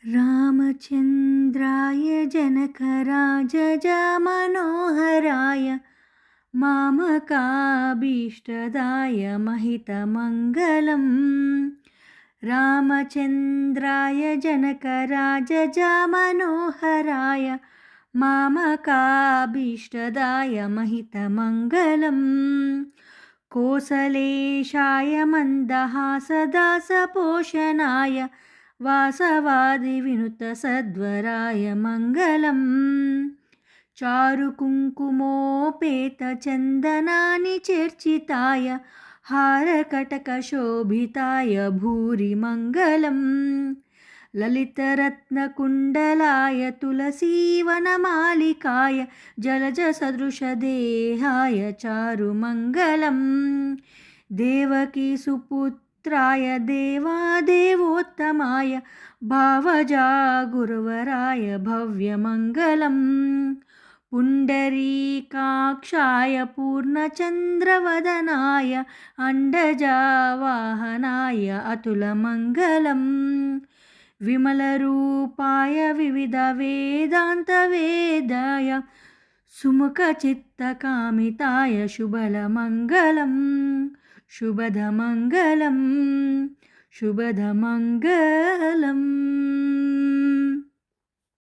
रामचन्द्राय जनकराजमनोहराय मामकाभीष्टदाय महितमङ्गलम्। रामचन्द्राय जनकराजमनोहराय मामकाभीष्टदाय महितमङ्गलम्। कोसलेशाय मन्दहासदासपोषणाय वासवादिविनुतसद्वराय मङ्गलम्। चारुकुङ्कुमोपेतचन्दनानि चर्चिताय हारकटकशोभिताय भूरि मङ्गलम्। ललितरत्नकुण्डलाय तुलसीवनमालिकाय जलजसदृशदेहाय चारुमङ्गलम्। देवकीसुपुत्राय देवादेवोत्तमाय भावजागुरवराय भव्यमङ्गलम्। पुण्डरीकाक्षाय पूर्णचन्द्रवदनाय अण्डजावाहनाय अतुलमङ्गलम्। विमलरूपाय विविधवेदान्तवेदाय सुमुखचित्तकामिताय शुभमङ्गलम्। शुभदमङ्गलम् शुभदमङ्गलम्।